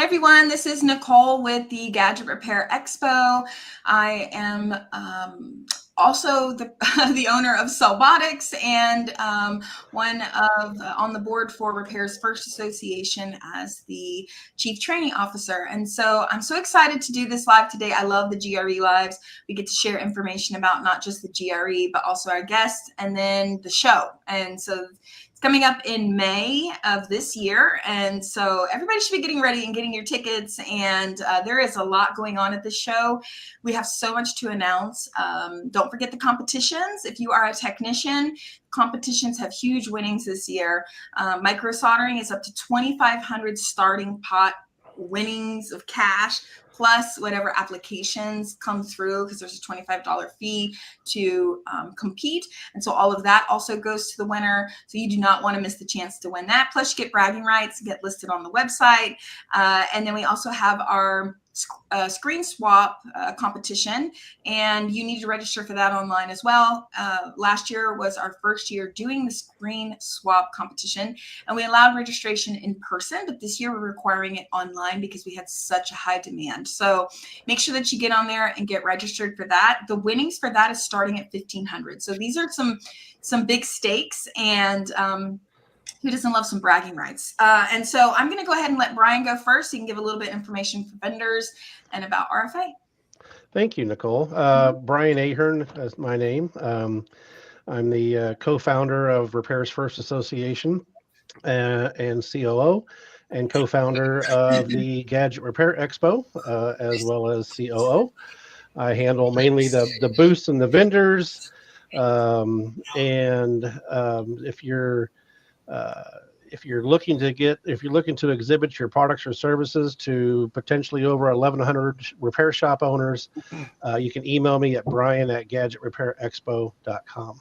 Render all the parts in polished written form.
Hi everyone, this is Nicole with the Gadget Repair Expo. I am also the owner of Cellbotics and one of on the board for Repair's First Association as the Chief Training Officer. And so I'm so excited to do this live today. I love the GRE lives. We get to share information about not just the GRE, but also our guests and then the show. And so coming up in May of this year. And so everybody should be getting ready and getting your tickets. And there is a lot going on at this show. We have so much to announce. Don't forget the competitions. If you are a technician, competitions have huge winnings this year. Micro soldering is up to 2,500 starting pot winnings of cash, plus whatever applications come through, because there's a $25 fee to compete. And so all of that also goes to the winner. So you do not want to miss the chance to win that. Plus you get bragging rights, get listed on the website. And then we also have our screen swap competition, and you need to register for that online as well. Last year was our first year doing the screen swap competition, and we allowed registration in person, but this year we're requiring it online because we had such a high demand. So make sure that you get on there and get registered for that. The winnings for that is starting at $1,500. So these are some big stakes, and who doesn't love some bragging rights? And so I'm going to go ahead and let Brian go first. He can give a little bit of information for vendors and about RFA. Thank you, Nicole. Brian Ahern is my name. I'm the co-founder of Repair's First Association and COO, and co-founder of the Gadget Repair Expo, as well as COO. I handle mainly the booths and the vendors. If you're looking to exhibit your products or services to potentially over 1,100 repair shop owners, you can email me at brian@gadgetrepairexpo.com.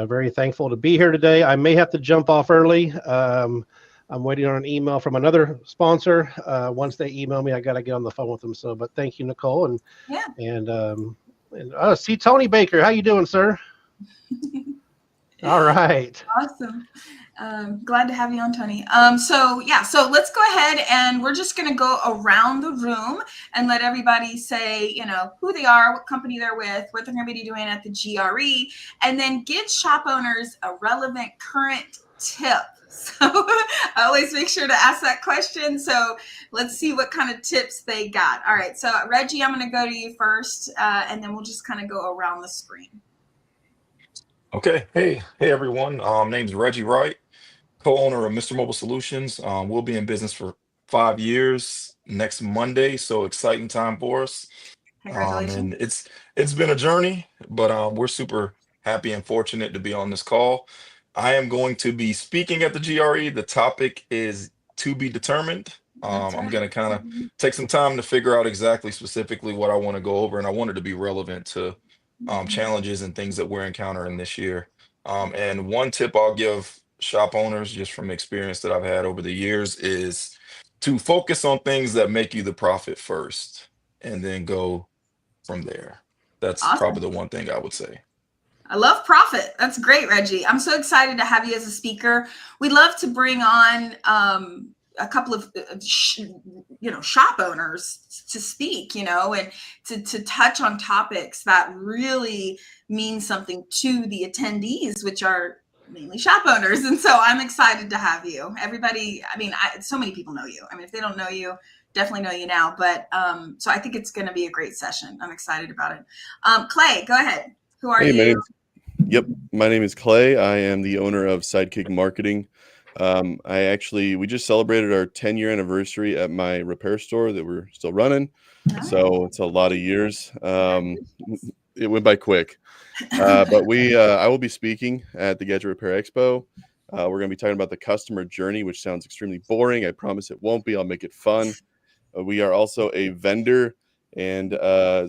Very thankful to be here today. I may have to jump off early. I'm waiting on an email from another sponsor. Once they email me, I got to get on the phone with them. So, but thank you, Nicole. See Tony Baker. How you doing, sir? All right. Awesome. Glad to have you on, Tony. So let's go ahead and we're just going to go around the room and let everybody say, who they are, what company they're with, what they're going to be doing at the GRE, and then give shop owners a relevant current tip. So I always make sure to ask that question. So let's see what kind of tips they got. All right. So Reggie, I'm going to go to you first, and then we'll just kind of go around the screen. Okay. Hey everyone. Name's Reggie Wright, co-owner of Mr. Mobile Solutions. We'll be in business for 5 years next Monday, so exciting time for us. Congratulations. And it's been a journey, but we're super happy and fortunate to be on this call. I am going to be speaking at the GRE. The topic is to be determined. I'm going to kind of take some time to figure out exactly specifically what I want to go over, and I want it to be relevant to challenges and things that we're encountering this year. And one tip I'll give shop owners, just from experience that I've had over the years, is to focus on things that make you the profit first and then go from there. That's awesome. Probably the one thing I would say. I love profit. That's great, Reggie. I'm so excited to have you as a speaker. We'd love to bring on a couple of shop owners to speak, and to touch on topics that really mean something to the attendees, which are mainly shop owners. And so I'm excited to have you. Everybody, so many people know you. If they don't know you, definitely know you now. But so I think it's going to be a great session. I'm excited about it. Clay, go ahead. Who are you? My name is Clay. I am the owner of SIdeKick Marketing. We just celebrated our 10-year anniversary at my repair store that we're still running. Nice. So it's a lot of years. It went by quick. But I will be speaking at the Gadget Repair Expo. We're going to be talking about the customer journey, which sounds extremely boring. I promise it won't be. I'll make it fun. We are also a vendor, and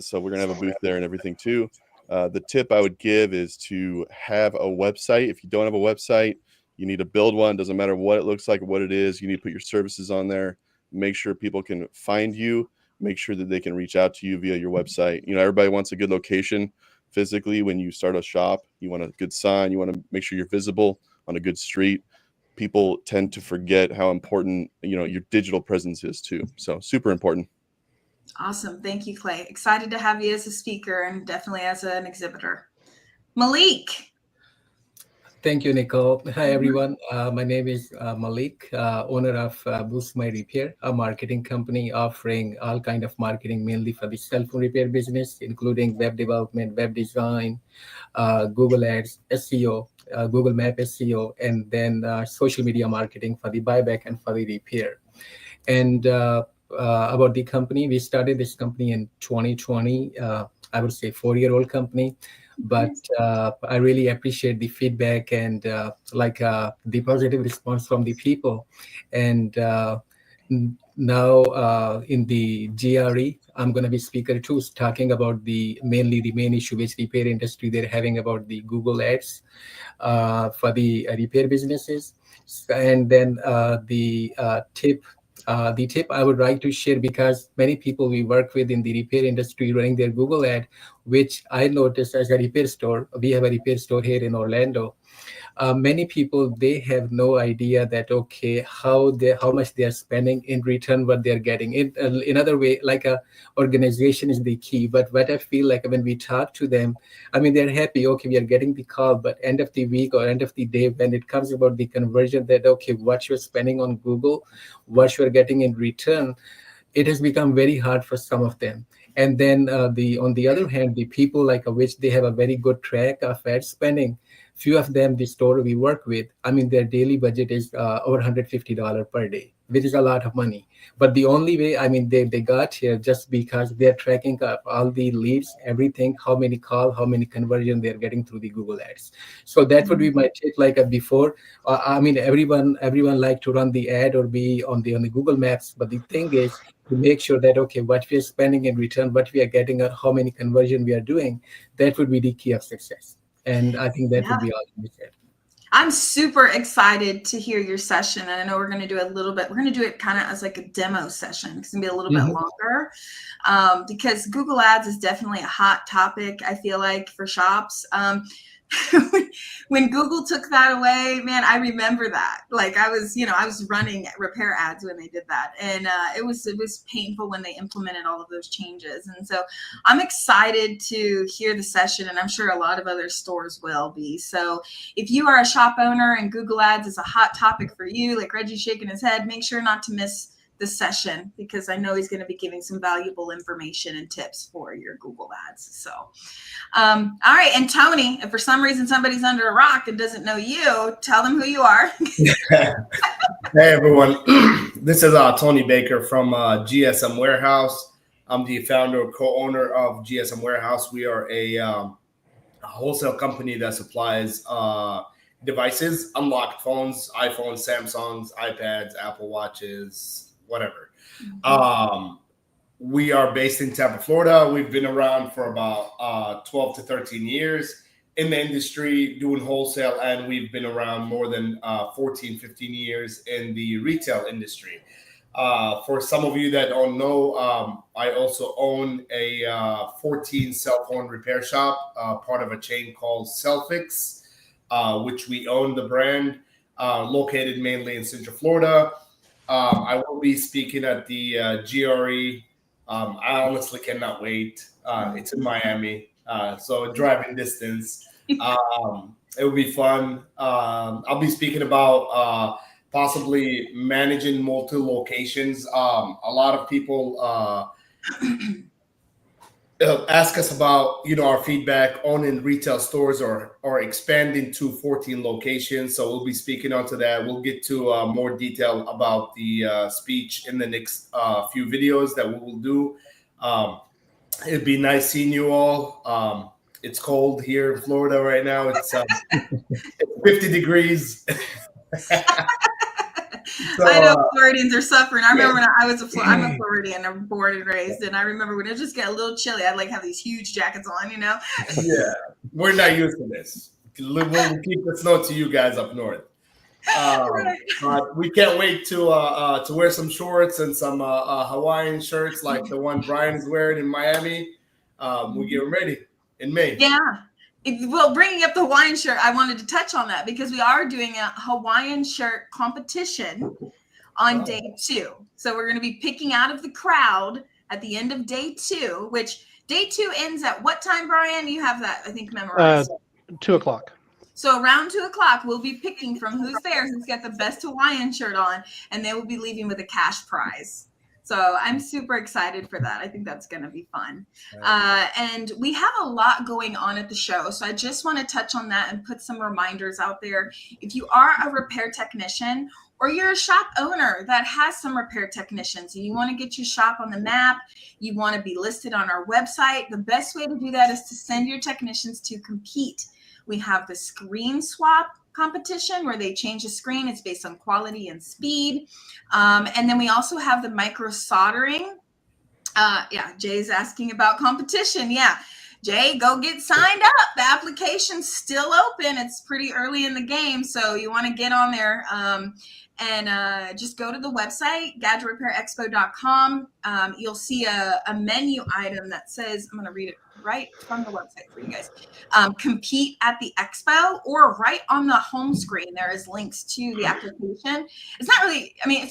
so we're going to have a booth there and everything too. The tip I would give is to have a website. If you don't have a website, you need to build one. Doesn't matter what it looks like or what it is. You need to put your services on there. Make sure people can find you. Make sure that they can reach out to you via your website. Everybody wants a good location physically when you start a shop. You want a good sign. You want to make sure you're visible on a good street. people tend to forget how important, your digital presence is too. So super important. Awesome. Thank you, Clay. Excited to have you as a speaker and definitely as an exhibitor. Malik. Thank you, Nicole. Hi, everyone. My name is Malik, owner of BoostMyRepair, a marketing company offering all kind of marketing, mainly for the cell phone repair business, including web development, web design, Google Ads, SEO, Google Map SEO, and then social media marketing for the buyback and for the repair. And about the company, we started this company in 2020. I would say 4-year-old company. But I really appreciate the feedback and the positive response from the people. And now in the GRE, I'm going to be speaker too, talking about mainly the main issue which repair industry they're having about the Google Ads for the repair businesses. And then the tip I would like to share, because many people we work with in the repair industry running their Google ad, which I noticed as a repair store. We have a repair store here in Orlando. Many people, they have no idea that, okay, how much they are spending in return, what they're getting. In other way, like a organization is the key. But what I feel like when we talk to them, I mean, they're happy, okay, we are getting the call, but end of the week or end of the day, when it comes about the conversion, that, okay, what you're spending on Google, what you're getting in return, it has become very hard for some of them. And then on the other hand, the people like which they have a very good track of ad spending, few of them, the store we work with, I mean, their daily budget is over $150 per day, which is a lot of money. But the only way, I mean, they got here just because they're tracking up all the leads, everything, how many call, how many conversion they're getting through the Google Ads. So that would be my tip. Like before, I mean, everyone like to run the ad or be on the Google Maps. But the thing is to make sure that, okay, what we are spending in return, what we are getting, or how many conversion we are doing, that would be the key of success. And I think that would be all we said. I'm super excited to hear your session. And I know we're going to do we're going to do it kind of as like a demo session. It's going to be a little bit longer because Google Ads is definitely a hot topic, I feel like, for shops. When Google took that away, man, I remember that. Like I was running repair ads when they did that. And it was painful when they implemented all of those changes. And so I'm excited to hear the session, and I'm sure a lot of other stores will be. So if you are a shop owner and Google Ads is a hot topic for you, like Reggie's shaking his head, make sure not to miss this session, because I know he's going to be giving some valuable information and tips for your Google Ads. So, all right. And Tony, if for some reason somebody's under a rock and doesn't know you, tell them who you are. Hey, everyone. This is Tony Baker from GSM Warehouse. I'm the founder and co-owner of GSM Warehouse. We are a wholesale company that supplies devices, unlocked phones, iPhones, Samsungs, iPads, Apple Watches, whatever. We are based in Tampa, Florida. We've been around for about 12 to 13 years in the industry doing wholesale, and we've been around more than 14, 15 years in the retail industry. For some of you that don't know, I also own a 14 cell phone repair shop, part of a chain called Cellfix, which we own the brand, located mainly in Central Florida. I will be speaking at the GRE. I honestly cannot wait. It's in Miami, so driving distance. It will be fun. I'll be speaking about possibly managing multi-locations. A lot of people ask us about, our feedback owning retail stores or expanding to 14 locations. So we'll be speaking onto that. We'll get to more detail about the speech in the next few videos that we will do. It'd be nice seeing you all. It's cold here in Florida right now. It's 50 degrees. So, I know Floridians are suffering. I remember when I'm a Floridian, I'm born and raised, and I remember when it just get a little chilly, I'd have these huge jackets on, Yeah, we're not used to this. We'll keep the snow to you guys up north. But we can't wait to wear some shorts and some Hawaiian shirts like the one Brian is wearing in Miami. We get ready in May. Yeah. Well, bringing up the Hawaiian shirt, I wanted to touch on that because we are doing a Hawaiian shirt competition on day 2. So we're going to be picking out of the crowd at the end of day 2, which day 2 ends at what time, Brian? You have that, I think, memorized. 2 o'clock. So around 2 o'clock, we'll be picking from who's there, who's got the best Hawaiian shirt on, and they will be leaving with a cash prize. So I'm super excited for that. I think that's going to be fun. And we have a lot going on at the show. So I just want to touch on that and put some reminders out there. If you are a repair technician or you're a shop owner that has some repair technicians and you want to get your shop on the map, you want to be listed on our website, the best way to do that is to send your technicians to compete. We have the screen swap competition where they change the screen. It's based on quality and speed. And then we also have the micro soldering. Yeah, Jay's asking about competition. Yeah, Jay, go get signed up. The application's still open. It's pretty early in the game, so you want to get on there. And just go to the website, gadgetrepairexpo.com. You'll see a menu item that says, I'm going to read it right from the website for you guys. Compete at the expo, or right on the home screen, there is links to the application. It's not really, I mean,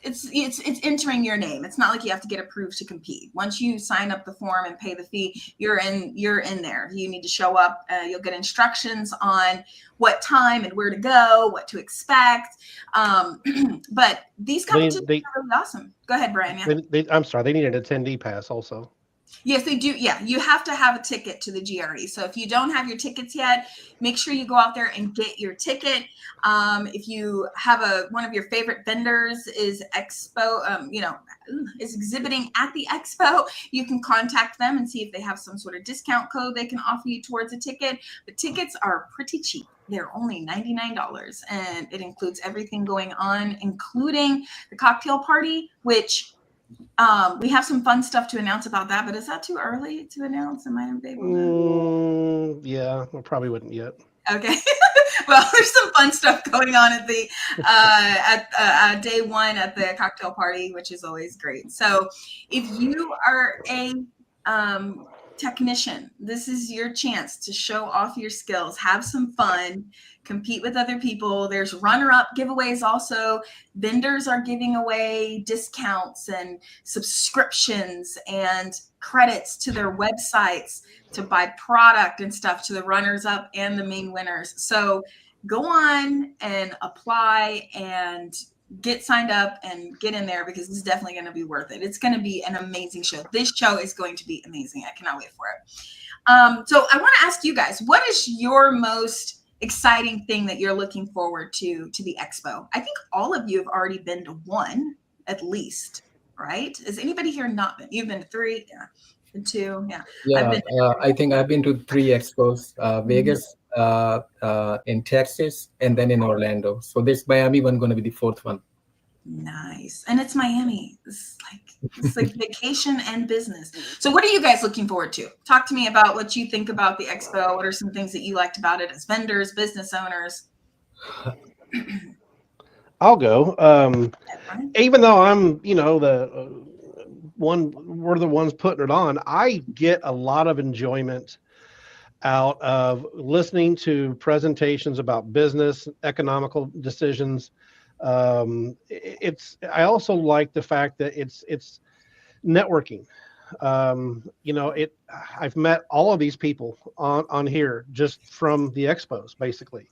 it's entering your name. It's not like you have to get approved to compete. Once you sign up the form and pay the fee, you're in there. You need to show up. You'll get instructions on what time and where to go, what to expect. But these competitions are really awesome. Go ahead, Brian. Yeah. I'm sorry, they need an attendee pass also. Yes, they do. Yeah, you have to have a ticket to the GRE. So if you don't have your tickets yet, make sure you go out there and get your ticket. If you have one of your favorite vendors is expo, is exhibiting at the expo, you can contact them and see if they have some sort of discount code they can offer you towards a ticket. The tickets are pretty cheap. They're only $99, and it includes everything going on, including the cocktail party, which we have some fun stuff to announce about that, but is that too early to announce? Am I able to? Yeah, I probably wouldn't yet. Okay. Well, there's some fun stuff going on at the day 1 at the cocktail party, which is always great. So if you are a technician, this is your chance to show off your skills, have some fun, compete with other people. There's runner-up giveaways also. Vendors are giving away discounts and subscriptions and credits to their websites to buy product and stuff to the runners-up and the main winners. So go on and apply and get signed up and get in there, because it's definitely going to be worth it. It's going to be an amazing show. This show is going to be amazing. I cannot wait for it. So I want to ask you guys, what is your most exciting thing that you're looking forward to the expo? I think all of you have already been to one, at least, right? Has anybody here not been? You've been to 3? Yeah. Been 2? Yeah. Yeah, I think I've been to 3 expos, Vegas, in Texas, and then in Orlando. So this Miami one going to be the 4th one. Nice. And it's Miami. It's like vacation and business. So what are you guys looking forward to? Talk to me about what you think about the expo. What are some things that you liked about it as vendors, business owners? I'll go. Even though I'm, we're the ones putting it on, I get a lot of enjoyment out of listening to presentations about business, economical decisions. I also like the fact that it's networking. I've met all of these people on here just from the expos, basically,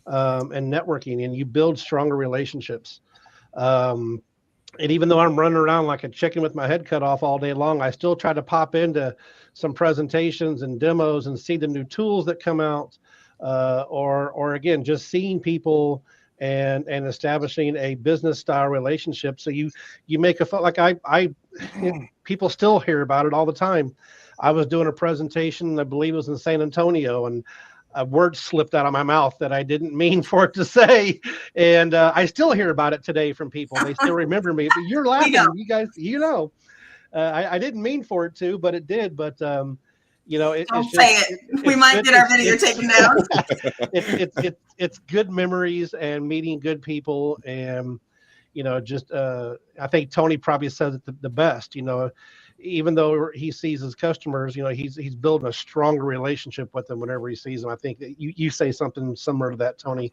and networking, and you build stronger relationships. And even though I'm running around like a chicken with my head cut off all day long, I still try to pop into some presentations and demos and see the new tools that come out, or again, just seeing people and establishing a business style relationship. So you make people still hear about it all the time. I was doing a presentation, I believe it was in San Antonio, and a word slipped out of my mouth that I didn't mean for it to say. And I still hear about it today from people. They still remember me. But you're laughing, you guys, I didn't mean for it to, but it did. But, don't say it. We might get our video taken down. It's good memories and meeting good people. And, I think Tony probably says it the best, even though he sees his customers, he's building a stronger relationship with them whenever he sees them. I think that you say something similar to that, Tony.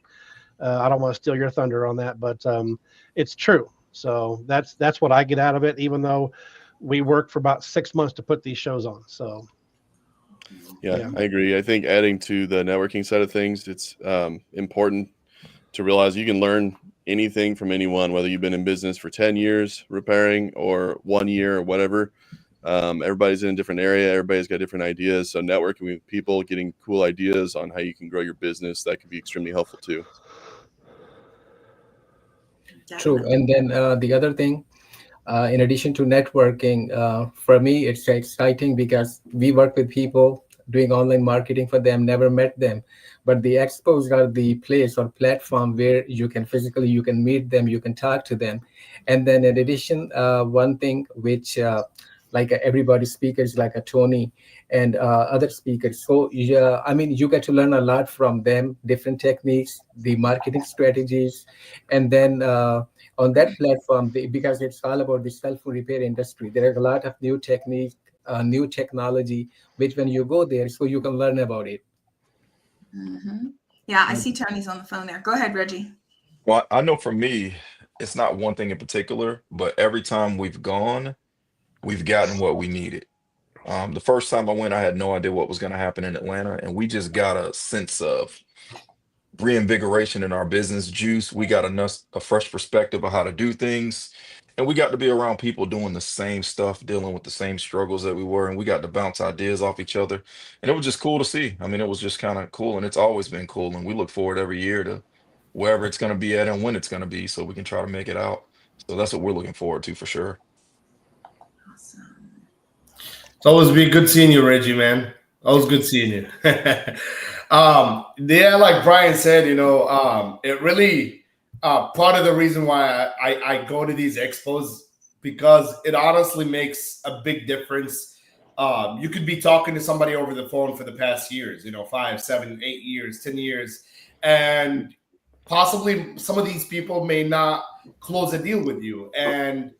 I don't want to steal your thunder on that, but it's true. So that's what I get out of it, even though we worked for about 6 months to put these shows on. So yeah, I agree. I think adding to the networking side of things, it's important to realize you can learn anything from anyone, whether you've been in business for 10 years repairing or 1 year or whatever. Everybody's in a different area. Everybody's got different ideas. So networking with people, getting cool ideas on how you can grow your business, that can be extremely helpful too. True. And then the other thing, in addition to networking, for me, it's exciting because we work with people doing online marketing for them, never met them. But the expos are the place or platform where you can meet them, you can talk to them. And then in addition, one thing which like everybody speakers like a Tony and other speakers. So yeah, I mean, you get to learn a lot from them, different techniques, the marketing strategies. And then on that platform, because it's all about the cell phone repair industry, there is a lot of new techniques, new technology, which when you go there, so you can learn about it. Mm-hmm. Yeah, I see Tony's on the phone there. Go ahead, Reggie. Well, I know for me, it's not one thing in particular, but every time we've gone, we've gotten what we needed. The first time I went, I had no idea what was going to happen in Atlanta, and we just got a sense of reinvigoration in our business juice. We got a fresh perspective of how to do things, and we got to be around people doing the same stuff, dealing with the same struggles that we were, and we got to bounce ideas off each other, and it was just cool to see. I mean, it was just kind of cool, and it's always been cool, and we look forward every year to wherever it's going to be at and when it's going to be, so we can try to make it out. So that's what we're looking forward to for sure. Awesome. It's always been good seeing you, Reggie, man. Always good seeing you. Yeah, like Brian said, it really part of the reason why I go to these expos, because it honestly makes a big difference. You could be talking to somebody over the phone for the past years, 5, 7, 8 years, 10 years, and possibly some of these people may not close a deal with you. And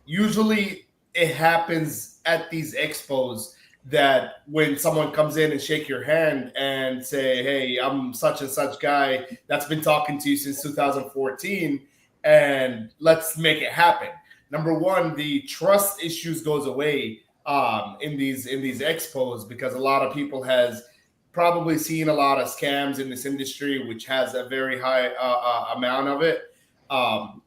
usually it happens at these expos that when someone comes in and shake your hand and say, hey, I'm such and such guy that's been talking to you since 2014, and let's make it happen. Number one, the trust issues goes away in these expos, because a lot of people has probably seen a lot of scams in this industry, which has a very high amount of it.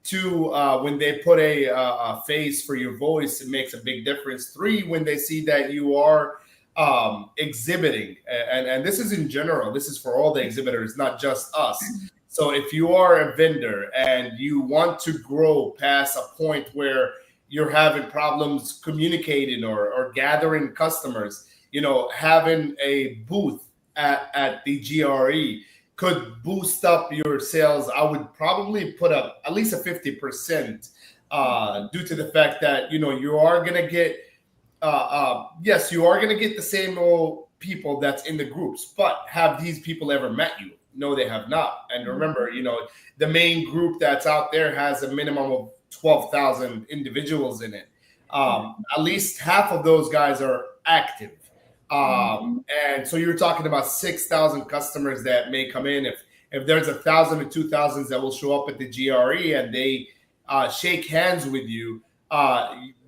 Two, when they put a face for your voice, it makes a big difference. Three, when they see that you are exhibiting, and this is in general, this is for all the exhibitors, not just us. So if you are a vendor and you want to grow past a point where you're having problems communicating or gathering customers, having a booth at the GRE could boost up your sales. I would probably put up at least a 50% due to the fact that, you are going to get, yes, you are going to get the same old people that's in the groups, but have these people ever met you? No, they have not. And remember, the main group that's out there has a minimum of 12,000 individuals in it. At least half of those guys are active. And so you're talking about 6,000 customers that may come in. If there's 1,000 or 2,000 that will show up at the GRE and they shake hands with you,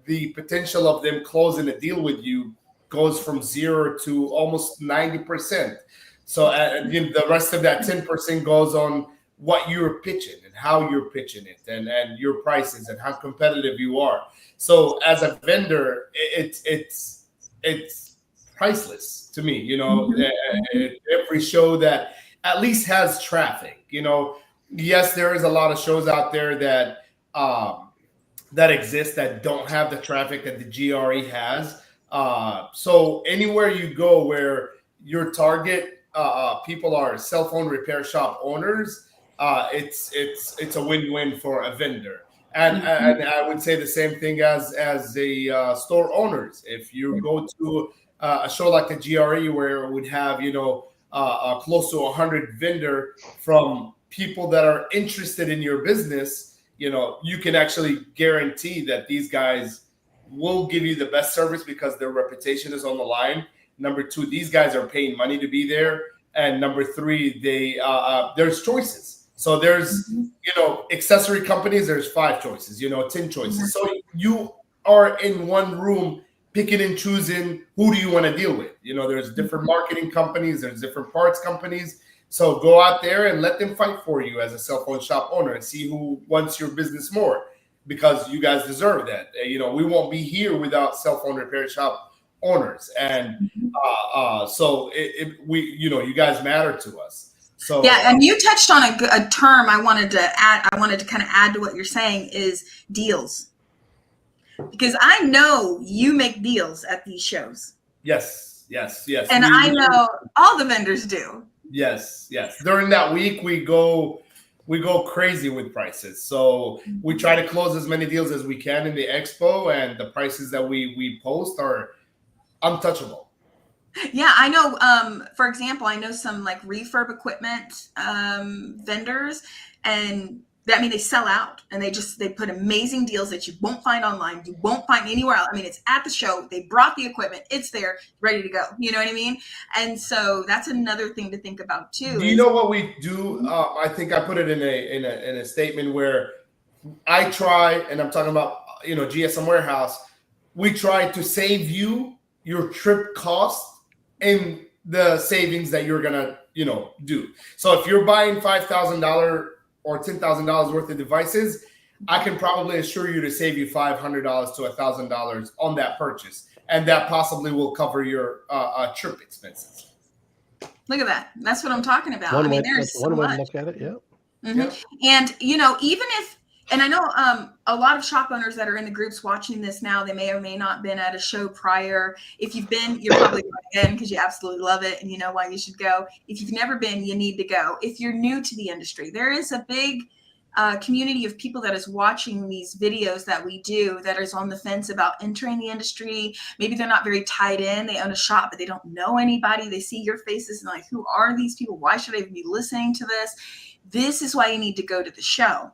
the potential of them closing a deal with you goes from 0 to almost 90%. So the rest of that 10% goes on what you're pitching and how you're pitching it, and your prices and how competitive you are. So as a vendor, it's priceless to me. Every show that at least has traffic. Yes, there is a lot of shows out there that exist that don't have the traffic that the GRE has. So anywhere you go where your target people are cell phone repair shop owners, it's a win-win for a vendor. And I would say the same thing as the store owners. If you go to a show like the GRE, where it would have close to 100 vendor from people that are interested in your business, you can actually guarantee that these guys will give you the best service because their reputation is on the line. Number two, these guys are paying money to be there. And number three, there's choices. So there's, accessory companies, there's 5 choices, 10 choices. So you are in one room picking and choosing who do you want to deal with. There's different marketing companies, there's different parts companies. So go out there and let them fight for you as a cell phone shop owner and see who wants your business more, because you guys deserve that. We won't be here without cell phone repair shop owners. And you guys matter to us. So yeah, and you touched on a term I wanted to kind of add to what you're saying is deals. Because I know you make deals at these shows. Yes. And I know all the vendors do. Yes. During that week, we go crazy with prices. So we try to close as many deals as we can in the expo, and the prices that we post are untouchable. Yeah, I know. For example, I know some like refurb equipment vendors, and they sell out, and they put amazing deals that you won't find online, you won't find anywhere else. It's at the show. They brought the equipment, it's there, ready to go. You know what I mean? And so that's another thing to think about too. Do you know what we do? I think I put it in a statement where I try, and I'm talking about GSM Warehouse. We try to save you your trip cost and the savings that you're gonna do. So if you're buying $5,000 or $10,000 worth of devices, I can probably assure you to save you $500 to $1,000 on that purchase, and that possibly will cover your trip expenses. Look at that. That's what I'm talking about. One way there's to much. look at it. Yeah. Mm-hmm. Yeah. And even if, and I know a lot of shop owners that are in the groups watching this now, they may or may not been at a show prior. If you've been, you're probably going again because you absolutely love it and you know why you should go. If you've never been, you need to go. If you're new to the industry, there is a big community of people that is watching these videos that we do that is on the fence about entering the industry. Maybe they're not very tied in. They own a shop, but they don't know anybody. They see your faces and like, who are these people? Why should I even be listening to this? This is why you need to go to the show.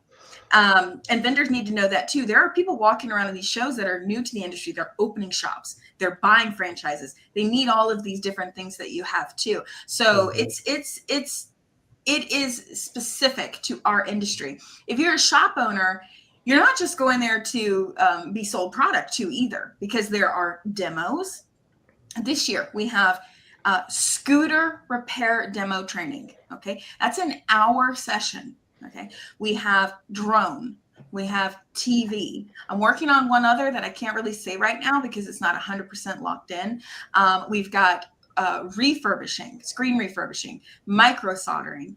And vendors need to know that too. There are people walking around in these shows that are new to the industry. They're opening shops. They're buying franchises. They need all of these different things that you have too. So it is specific to our industry. If you're a shop owner, you're not just going there to be sold product to either, because there are demos. This year we have scooter repair demo training. Okay, that's an hour session. Okay, we have drone, we have TV. I'm working on one other that I can't really say right now because it's not 100% locked in. We've got refurbishing, screen refurbishing, micro soldering.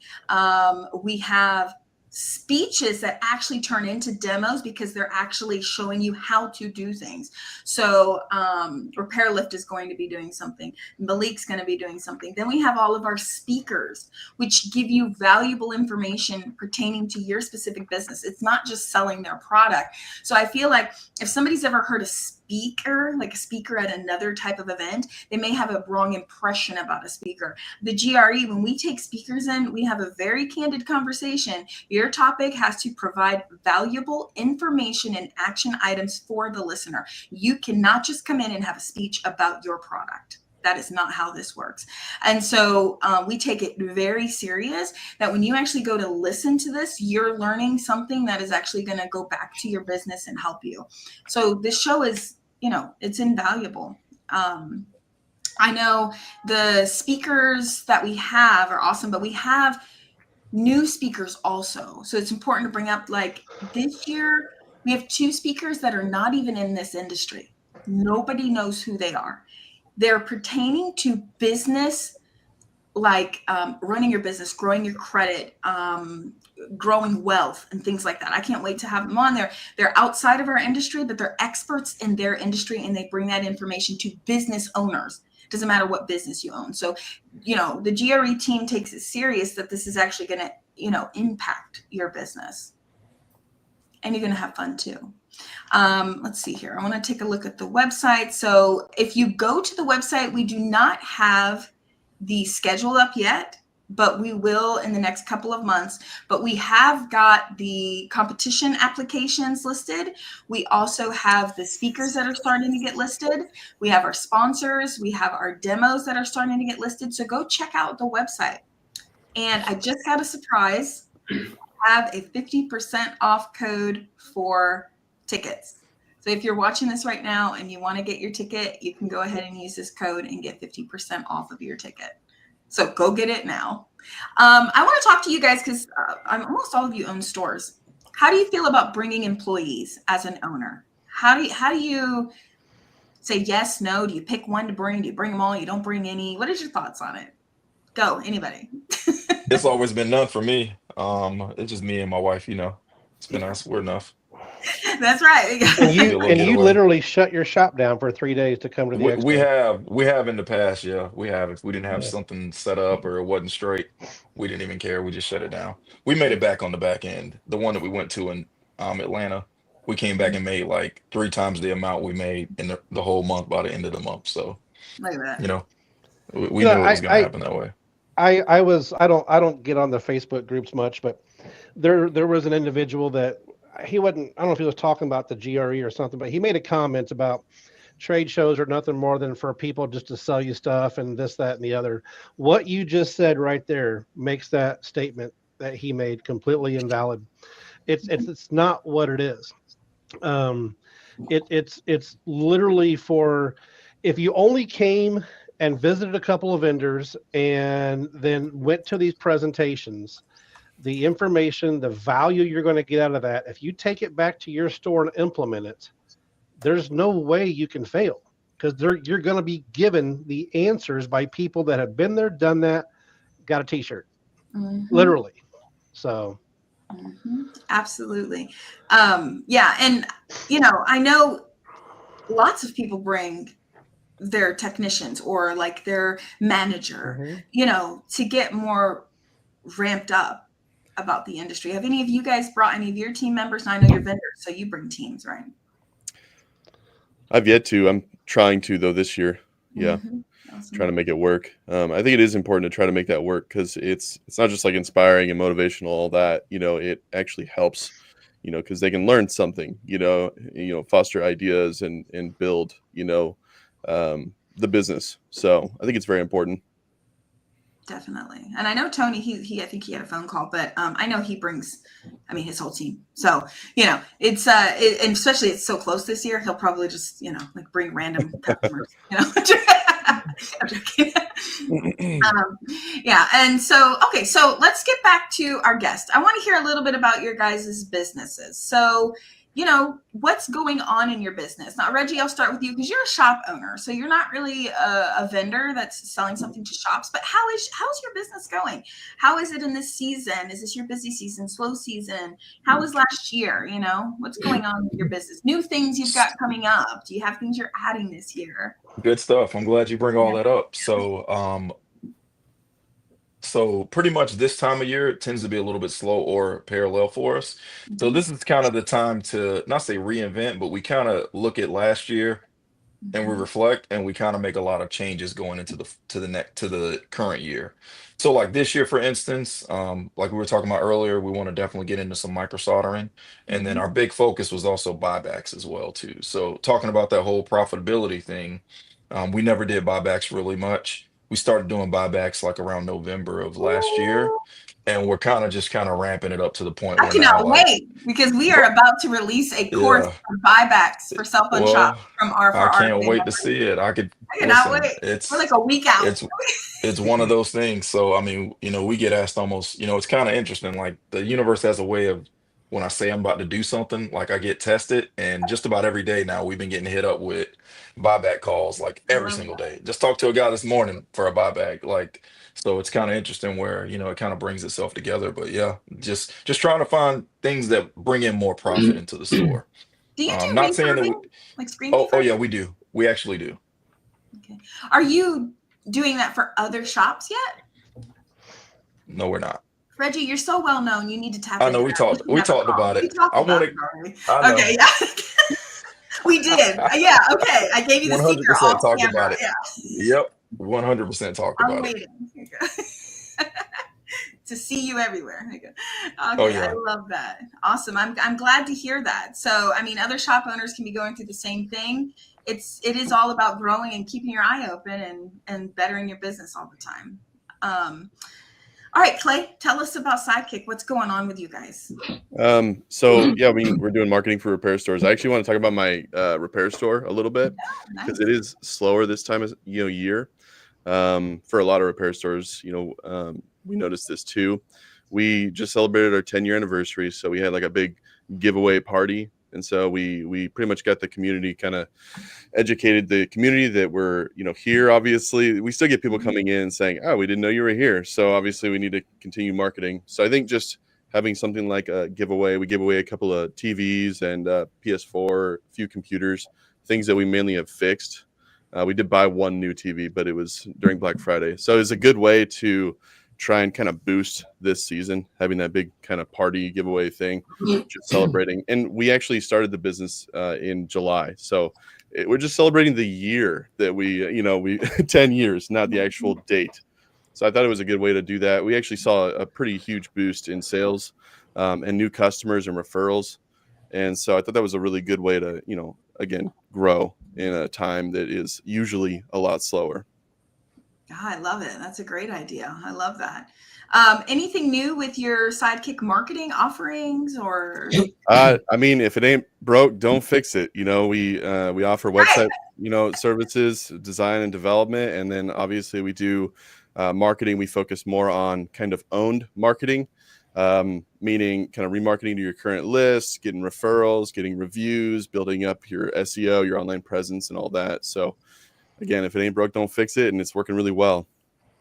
We have speeches that actually turn into demos because they're actually showing you how to do things. So Repair Lift is going to be doing something. Malik's going to be doing something. Then we have all of our speakers, which give you valuable information pertaining to your specific business. It's not just selling their product. So I feel like if somebody's ever heard a speaker, like a speaker at another type of event, they may have a wrong impression about a speaker. The GRE, when we take speakers in, we have a very candid conversation. Your topic has to provide valuable information and action items for the listener. You cannot just come in and have a speech about your product. That is not how this works. And so we take it very serious that when you actually go to listen to this, you're learning something that is actually going to go back to your business and help you. So this show is, it's invaluable. I know the speakers that we have are awesome, but we have new speakers also. So it's important to bring up, like this year, we have 2 speakers that are not even in this industry. Nobody knows who they are. They're pertaining to business, like running your business, growing your credit, growing wealth and things like that. I can't wait to have them on there. They're outside of our industry, but they're experts in their industry, and they bring that information to business owners. Doesn't matter what business you own. So, the GRE team takes it serious that this is actually going to, impact your business. And you're going to have fun too. Let's see here. I want to take a look at the website. So if you go to the website, we do not have the schedule up yet, but we will in the next couple of months. But we have got the competition applications listed. We also have the speakers that are starting to get listed. We have our sponsors. We have our demos that are starting to get listed. So go check out the website. And I just got a surprise. I have a 50% off code for tickets. So if you're watching this right now and you want to get your ticket, you can go ahead and use this code and get 50% off of your ticket. So go get it now. I want to talk to you guys because almost all of you own stores. How do you feel about bringing employees as an owner? How do you say yes, no? Do you pick one to bring? Do you bring them all? You don't bring any? What is your thoughts on it? Go, anybody. It's always been none for me. It's just me and my wife, It's been us. We're enough. That's right. And Be a little you getaway. literally shut your shop down for 3 days to come to the expo. We have in the past, yeah. We have. If we didn't have Yeah. something set up or it wasn't straight, we didn't even care. We just shut it down. We made it back on the back end. The one that we went to in Atlanta, we came back and made like 3 times the amount we made in the whole month by the end of the month. So, Look at that. we knew it was going to happen that way. I don't get on the Facebook groups much, but there was an individual that he wasn't, I don't know if he was talking about the GRE or something, but he made a comment about trade shows are nothing more than for people just to sell you stuff and this, that, and the other. What you just said right there makes that statement that he made completely invalid. It's not what it is. It's literally for, if you only came and visited a couple of vendors and then went to these presentations, the information, the value you're going to get out of that, if you take it back to your store and implement it, there's no way you can fail, because you're going to be given the answers by people that have been there, done that, got a t-shirt, literally. So absolutely. Yeah. And, I know lots of people bring their technicians or like their manager, to get more ramped up about the industry. Have any of you guys brought any of your team members? And I know you're vendors, so you bring teams, right? I've yet to. I'm trying to, though, this year. Yeah. Awesome. Trying to make it work. I think it is important to try to make that work, because it's not just like inspiring and motivational, all that, it actually helps, because they can learn something, foster ideas and build, the business. So I think it's very important. Definitely. And I know Tony, I think he had a phone call, but I know he brings, his whole team. So, it's, and especially it's so close this year, he'll probably just, like bring random customers, I'm joking. Yeah. And so, okay. So let's get back to our guest. I want to hear a little bit about your guys' businesses. So, what's going on in your business? Now, Reggie, I'll start with you because you're a shop owner. So you're not really a vendor that's selling something to shops, but how's your business going? How is it in this season? Is this your busy season, slow season? How was last year? What's going on with your business? New things you've got coming up? Do you have things you're adding this year? Good stuff. I'm glad you bring all that up. So pretty much this time of year, it tends to be a little bit slow or parallel for us. So this is kind of the time to not say reinvent, but we kind of look at last year and we reflect and we kind of make a lot of changes going into the current year. So like this year, for instance, like we were talking about earlier, we want to definitely get into some micro soldering. And then our big focus was also buybacks as well too. So talking about that whole profitability thing, we never did buybacks really much. We started doing buybacks like around November of last year, and we're kind of ramping it up to the point I where cannot now, like, wait, because we are about to release a course yeah, for buybacks for self-owned well, shops from our I can't team wait members. to see it. I cannot Listen, wait. We're like a week out. it's one of those things. So we get asked almost, it's kind of interesting. Like the universe has a way of, when I say I'm about to do something, like I get tested, and just about every day now we've been getting hit up with buyback calls like every single day. Just talked to a guy this morning for a buyback. Like, so it's kind of interesting where, it kind of brings itself together. But yeah, just trying to find things that bring in more profit into the store. Do you do Not saying that refurbing? Like screen oh yeah, refurbing? we do. We actually do. Okay. Are you doing that for other shops yet? No, we're not. Reggie, you're so well known. You need to tap I into know we that. talked about it. We talked I about want it already. I know. Okay, yeah. We did. Yeah, okay. I gave you the secret 100% off talked camera. about it. Yeah. Yep, 100% talked I'm about it. waiting. to see you everywhere. Okay, Oh I yeah. love that. Awesome. I'm glad to hear that. So, I mean, other shop owners can be going through the same thing. It is all about growing and keeping your eye open and bettering your business all the time. All right, Clay, tell us about SideKick. What's going on with you guys? So yeah, we're doing marketing for repair stores. I actually want to talk about my repair store a little bit because it is slower this time of year. For a lot of repair stores, we noticed this too. We just celebrated our 10-year anniversary, so we had like a big giveaway party, and so we pretty much got the community kind of educated the community that we're here. Obviously we still get people coming in saying, oh, we didn't know you were here, so obviously we need to continue marketing. So I think just having something like a giveaway, we give away a couple of TVs and PS4, a few computers, things that we mainly have fixed. We did buy one new TV, but it was during Black Friday, so it's a good way to try and kind of boost this season, having that big kind of party giveaway thing, just celebrating. And we actually started the business in July, so we're just celebrating the year that we 10 years, not the actual date. So I thought it was a good way to do that. We actually saw a pretty huge boost in sales and new customers and referrals. And so I thought that was a really good way to, again, grow in a time that is usually a lot slower. I love it. That's a great idea. I love that. Anything new with your SideKick marketing offerings or? I mean, if it ain't broke, don't fix it. We offer website, services, design and development. And then obviously we do marketing. We focus more on kind of owned marketing, meaning kind of remarketing to your current list, getting referrals, getting reviews, building up your SEO, your online presence and all that. So again, if it ain't broke, don't fix it. And it's working really well.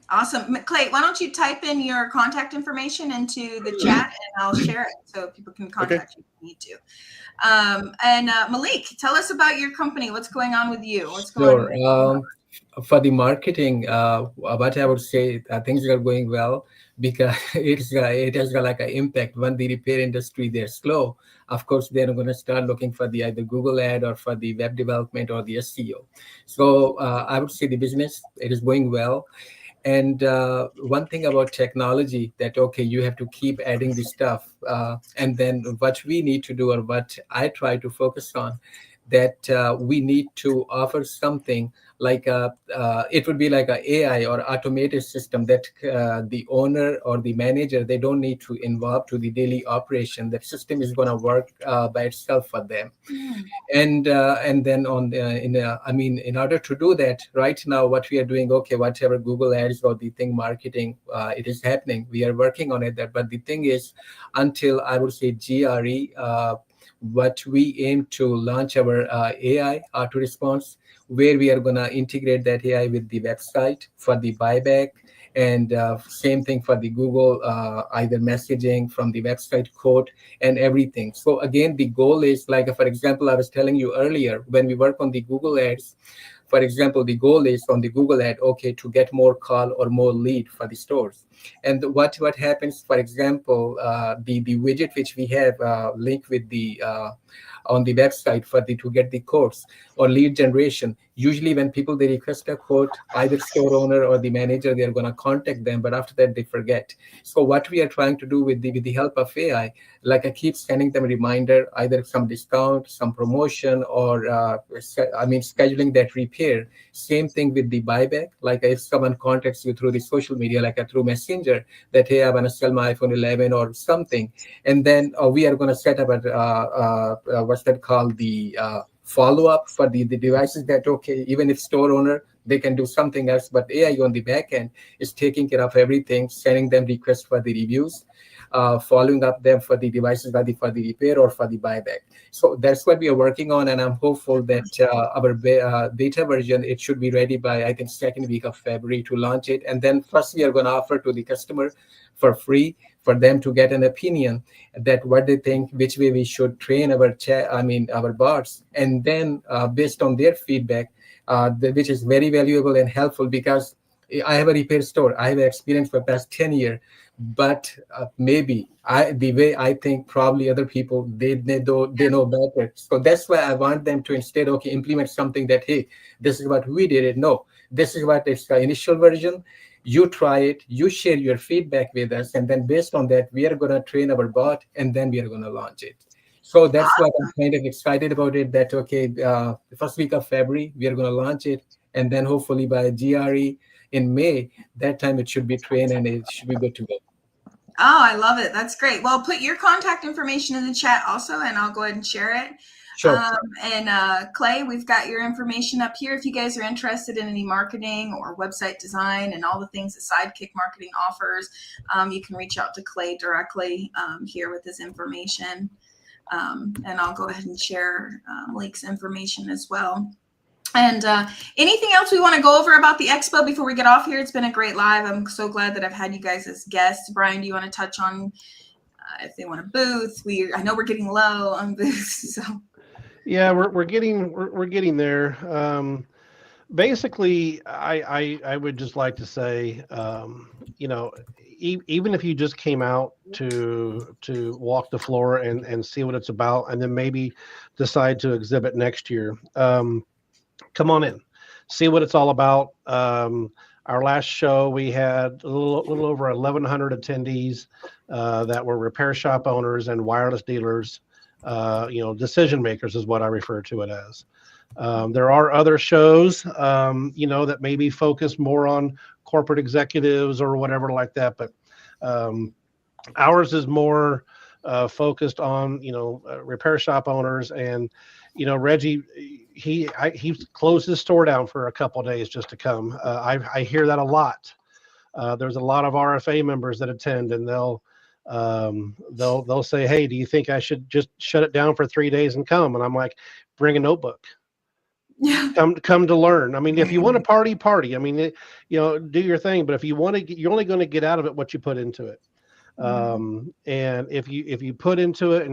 Awesome. Clay, why don't you type in your contact information into the chat and I'll share it so people can contact you if you need to. And Malik, tell us about your company. What's going on with you? What's going on? For the marketing, what I would say, things are going well because it has got like an impact. When the repair industry, they're slow, of course, they're going to start looking for the either Google ad or for the web development or the SEO. So I would say the business, it is going well. And one thing about technology that, okay, you have to keep adding the stuff. And then what we need to do, or what I try to focus on, that we need to offer something like it would be like an AI or automated system that the owner or the manager, they don't need to involve to the daily operation. That system is going to work by itself for them. And then in order to do that, right now what we are doing, okay, whatever Google ads or the thing marketing, it is happening. We are working on it. But the thing is, until I would say GRE, what we aim to launch our AI auto response, where we are going to integrate that AI with the website for the buyback, and same thing for the Google either messaging from the website code and everything. So again, the goal is like, for example, I was telling you earlier, when we work on the Google ads, for example, the goal is on the Google ad, okay, to get more call or more lead for the stores. And what happens, for example, the widget which we have linked with the on the website for to get the quotes or lead generation. Usually when people, they request a quote, either store owner or the manager, they're going to contact them, but after that they forget. So what we are trying to do with the help of AI, like I keep sending them a reminder, either some discount, some promotion, or scheduling that repair. Same thing with the buyback. Like if someone contacts you through the social media, like through Messenger, that, hey, I want to sell my iPhone 11 or something. And then we are going to set up a, what's that called, the follow-up for the devices that, okay, even if store owner, they can do something else, but AI on the back end is taking care of everything, sending them requests for the reviews, following up them for the devices, whether for the repair or for the buyback. So that's what we are working on, and I'm hopeful that our beta version, it should be ready by, I think, second week of February to launch it. And then first we are going to offer to the customer for free, for them to get an opinion that what they think, which way we should train our bots, and then based on their feedback, which is very valuable and helpful, because I have a repair store. I have experience for the past 10 years, but maybe the way I think, probably other people, they know better. So that's why I want them to instead, okay, implement something that, hey, this is what we did it. No, this is what it's the initial version. You try it, you share your feedback with us, and then based on that, we are going to train our bot, and then we are going to launch it. So that's why I'm kind of excited about it, that, okay, the first week of February, we are going to launch it. And then hopefully by GRE in May, that time it should be trained and it should be good to go. Oh, I love it. That's great. Well, put your contact information in the chat also, and I'll go ahead and share it. Sure. Clay, we've got your information up here. If you guys are interested in any marketing or website design and all the things that SIdeKick Marketing offers, you can reach out to Clay directly here with his information. And I'll go ahead and share Malik's information as well. And anything else we want to go over about the expo before we get off here? It's been a great live. I'm so glad that I've had you guys as guests. Brian, do you want to touch on if they want a booth? I know we're getting low on booths, so. Yeah, we're getting there. Basically, I would just like to say, even if you just came out to walk the floor and see what it's about, and then maybe decide to exhibit next year, come on in, see what it's all about. Our last show, we had a little over 1,100 attendees that were repair shop owners and wireless dealers. Decision makers is what I refer to it as. There are other shows, that maybe focus more on corporate executives or whatever like that, but ours is more focused on repair shop owners. And Reggie, he closed his store down for a couple of days just to come. I hear that a lot. There's a lot of RFA members that attend, and they'll say, hey, do you think I should just shut it down for 3 days and come? And I'm like, bring a notebook. Yeah. Come to learn. I mean, if you want to party. I mean, do your thing. But if you want to, you're only going to get out of it what you put into it. And if you put into it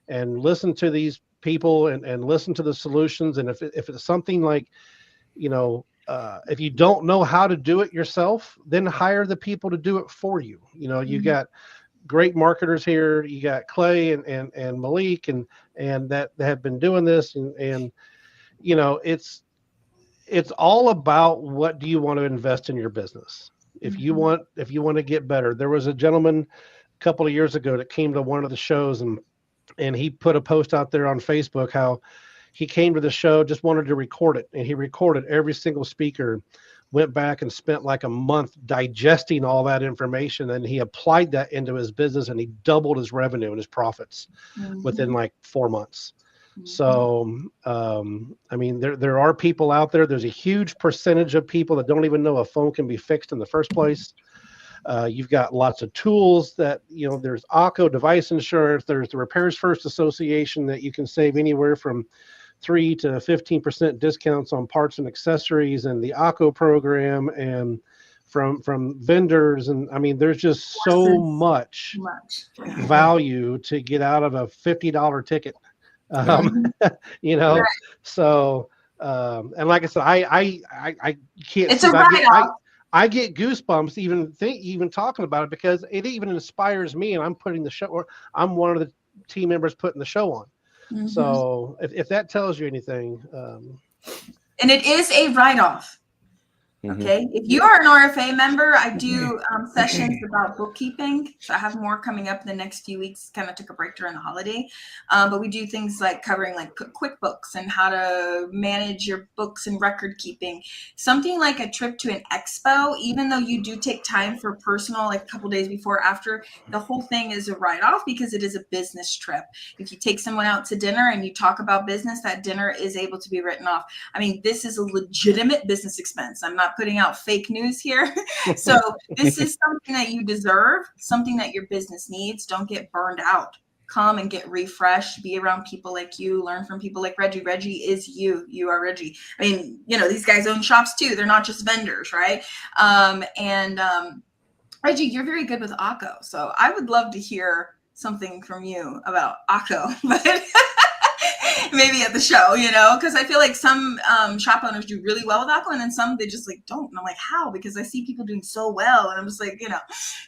and listen to these people and listen to the solutions, and if it's something like, if you don't know how to do it yourself, then hire the people to do it for you. You got great marketers here. You got Clay and Malik and that have been doing this, and it's all about what do you want to invest in your business. If you want to get better. There was a gentleman a couple of years ago that came to one of the shows, and he put a post out there on Facebook how he came to the show, just wanted to record it, and he recorded every single speaker, went back and spent like a month digesting all that information, and he applied that into his business, and he doubled his revenue and his profits within like 4 months. So, I mean, there are people out there. There's a huge percentage of people that don't even know a phone can be fixed in the first place. You've got lots of tools that, there's ACO device insurance. There's the Repairs First Association that you can save anywhere from 3 to 15% discounts on parts and accessories, and the ACO program, and from vendors. And I mean, there's just so much value to get out of a $50 ticket. Right. So, and like I said, I can't. It's I get goosebumps even talking about it, because it even inspires me, and I'm putting the show, or I'm one of the team members putting the show on. So if that tells you anything, and it is a write-off. Okay, if you are an RFA member, I do sessions about bookkeeping. So I have more coming up in the next few weeks. Kind of took a break during the holiday, but we do things like covering like QuickBooks and how to manage your books and record keeping. Something like a trip to an expo, even though you do take time for personal, like a couple days before, after, the whole thing is a write-off because it is a business trip. If you take someone out to dinner and you talk about business, that dinner is able to be written off. I mean, this is a legitimate business expense. I'm not putting out fake news here. So this is something that you deserve, something that your business needs. Don't get burned out. Come and get refreshed, be around people like you, learn from people like Reggie. Reggie is you. You are Reggie. I mean, these guys own shops too. They're not just vendors, right? Reggie, you're very good with ACO. So I would love to hear something from you about ACO, but maybe at the show, because I feel like some shop owners do really well with ACO, and then some they just don't. And I'm like, how? Because I see people doing so well, and I'm just like,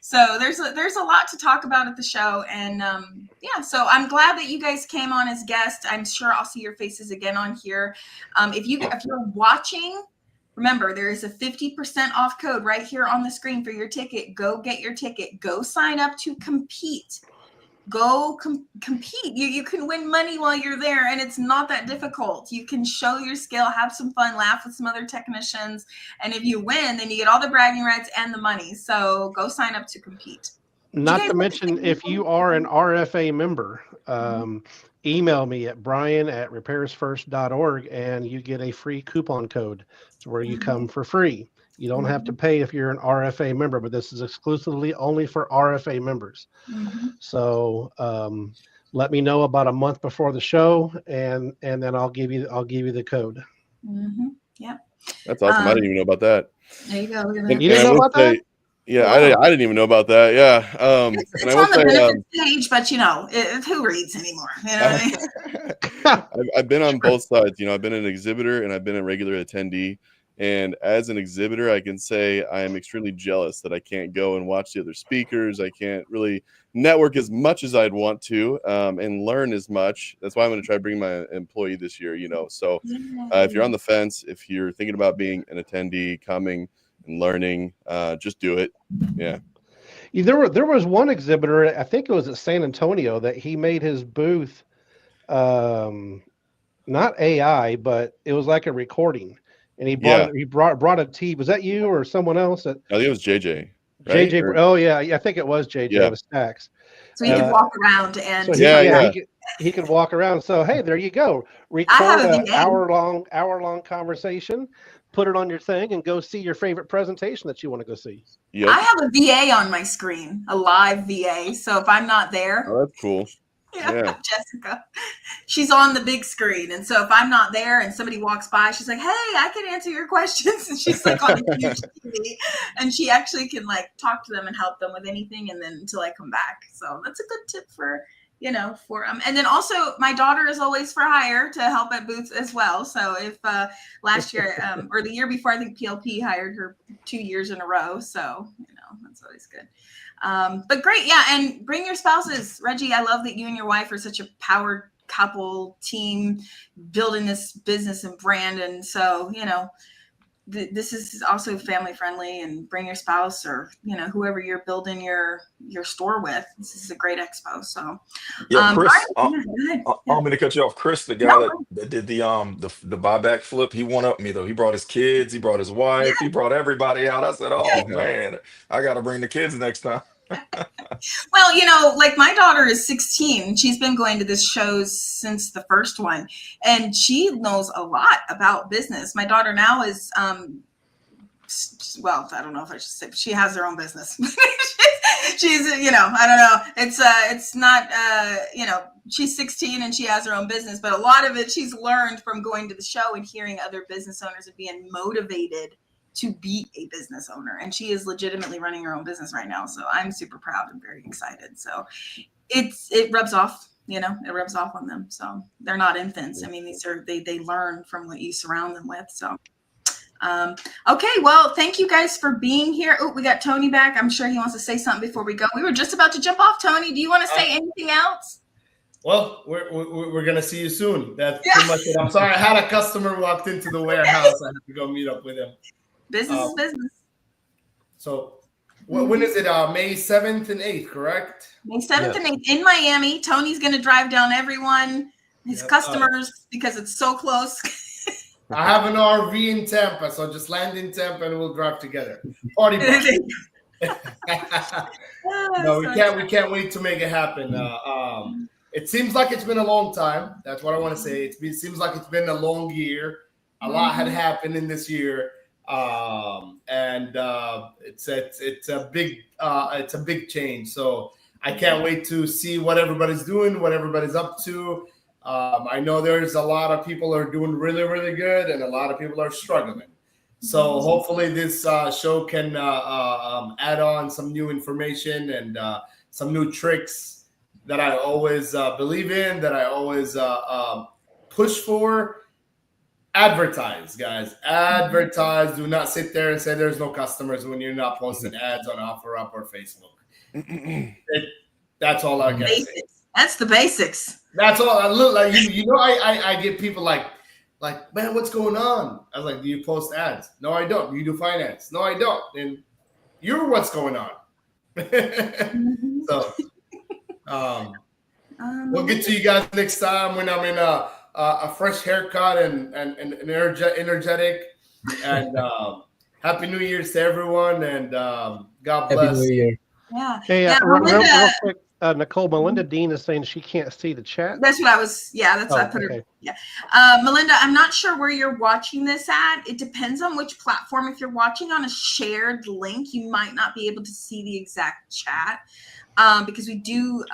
So there's a lot to talk about at the show, and so I'm glad that you guys came on as guests. I'm sure I'll see your faces again on here. If you're watching Remember, there is a 50% off code right here on the screen for your ticket. Go get your ticket. Go sign up to compete. Go compete. You can win money while you're there, and it's not that difficult. You can show your skill, have some fun, laugh with some other technicians, and if you win, then you get all the bragging rights and the money. So go sign up to compete. Not to mention, if you are an RFA member, email me at brian@repairsfirst.org, and you get a free coupon code to where you come for free. You don't have to pay if you're an RFA member, but this is exclusively only for RFA members. So let me know about a month before the show, and then I'll give you the code. Yep. That's awesome. I didn't even know about that. There you go. And you didn't know about that? Yeah, I didn't even know about that. Yeah. It's on the benefits page, but who reads anymore? You know what I mean? I've been on both sides. I've been an exhibitor and I've been a regular attendee. And as an exhibitor, I can say I am extremely jealous that I can't go and watch the other speakers. I can't really network as much as I'd want to and learn as much. That's why I'm going to try to bring my employee this year, So if you're on the fence, if you're thinking about being an attendee, coming and learning, just do it. Yeah. There was one exhibitor, I think it was at San Antonio, that he made his booth not AI, but it was like a recording. And he brought a T. Was that you or someone else? I think it was JJ. Right? JJ. Oh yeah, I think it was JJ. Yeah. With Stacks. So he could walk around and. So he could walk around. So hey, there you go. Record an hour long conversation. Put it on your thing and go see your favorite presentation that you want to go see. Yep. I have a VA on my screen, a live VA. So if I'm not there, oh, that's cool. Yeah, Jessica, she's on the big screen, and so if I'm not there and somebody walks by, she's like, "Hey, I can answer your questions," and she's like on a huge TV, and she actually can like talk to them and help them with anything, and then until I come back. So that's a good tip for. And then also my daughter is always for hire to help at booths as well. So if last year or the year before, I think PLP hired her 2 years in a row. So, that's always good. But great. Yeah. And bring your spouses. Reggie, I love that you and your wife are such a powered couple team building this business and brand. And so, this is also family friendly, and bring your spouse or whoever you're building your store with. This is a great expo. So Chris, I'm going to cut you off. Chris, the guy that did the buyback flip, he won up me though. He brought his kids, he brought his wife, he brought everybody out. I said, oh man, I got to bring the kids next time. Well, like my daughter is 16. She's been going to this shows since the first one, and she knows a lot about business. My daughter now is, well, I don't know if I should say, she has her own business. She's, I don't know. It's not, she's 16 and she has her own business, but a lot of it she's learned from going to the show and hearing other business owners and being motivated to be a business owner, and she is legitimately running her own business right now. So I'm super proud and very excited. So it rubs off, it rubs off on them. So they're not infants. I mean, they learn from what you surround them with. So, okay. Well, thank you guys for being here. Oh, we got Tony back. I'm sure he wants to say something before we go. We were just about to jump off. Tony, do you want to say anything else? Well, we're gonna see you soon. That's pretty much it. I'm sorry. I had a customer walked into the warehouse. I had to go meet up with him. Business is business. So when is it? May 7th and 8th, correct? May 7th and 8th in Miami. Tony's going to drive down everyone, his customers, because it's so close. I have an RV in Tampa, so just land in Tampa and we'll drive together. Party No, we can't wait to make it happen. It seems like it's been a long time. That's what I want to say. It seems like it's been a long year. A lot had happened in this year. It's a big change. So I can't wait to see what everybody's doing, what everybody's up to. I know there's a lot of people are doing really, really good, and a lot of people are struggling. So hopefully this show can add on some new information and some new tricks that I always believe in, that I always push for. Advertise, guys. Advertise. Do not sit there and say there's no customers when you're not posting ads on OfferUp or Facebook. That's all I can say. That's the basics. That's all. I look like I get people like, like, man, what's going on? I was like, do you post ads? No, I don't. Do you do finance? No, I don't. And you're what's going on. So we'll get to you guys next time when I'm in a fresh haircut and energetic. And Happy New Year's to everyone, and God bless. Happy New Year. Yeah. Hey, Yeah, real Melinda- quick, Nicole, Melinda Dean is saying she can't see the chat. That's what I was. Yeah, that's what I put okay. her. Yeah, Melinda, I'm not sure where you're watching this at. It depends on which platform. If you're watching on a shared link, you might not be able to see the exact chat because we do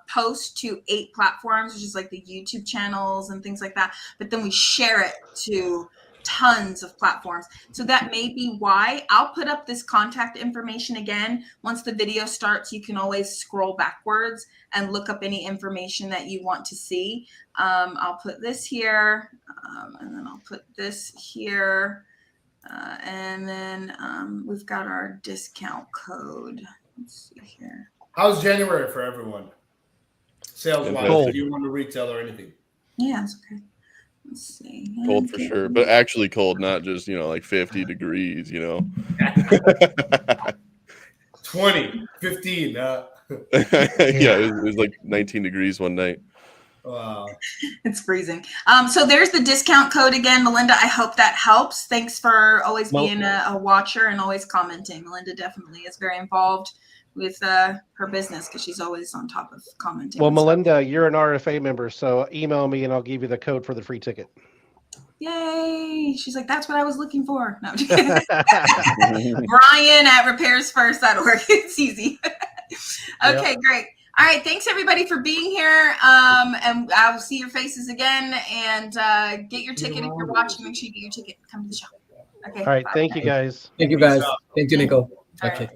post to 8 platforms, which is like the YouTube channels and things like that. But then we share it to tons of platforms. So that may be why. I'll put up this contact information again. Once the video starts, you can always scroll backwards and look up any information that you want to see. I'll put this here, and then I'll put this here. And then we've got our discount code. Let's see here. How's January for everyone? Sales-wise, Cold. if you want to retail or anything. Yeah, it's okay. Let's see. Cold for sure, but actually cold, not just, like 50 degrees, 20, 15. Yeah, it was like 19 degrees one night. Wow. It's freezing. So there's the discount code again, Melinda. I hope that helps. Thanks for always being a watcher and always commenting. Melinda definitely is very involved with her business because she's always on top of commenting. Well, Melinda, you're an RFA member, so email me and I'll give you the code for the free ticket. Yay! She's like, that's what I was looking for. No, I'm just kidding. Brian at repairsfirst.org. It's easy. Okay, great. All right, thanks everybody for being here. And I will see your faces again. And get your ticket if you're watching. Make sure you get your ticket and come to the show. Okay. All right, bye. thank you guys. Thank you, guys. Thank you, Nicole. All Okay. right.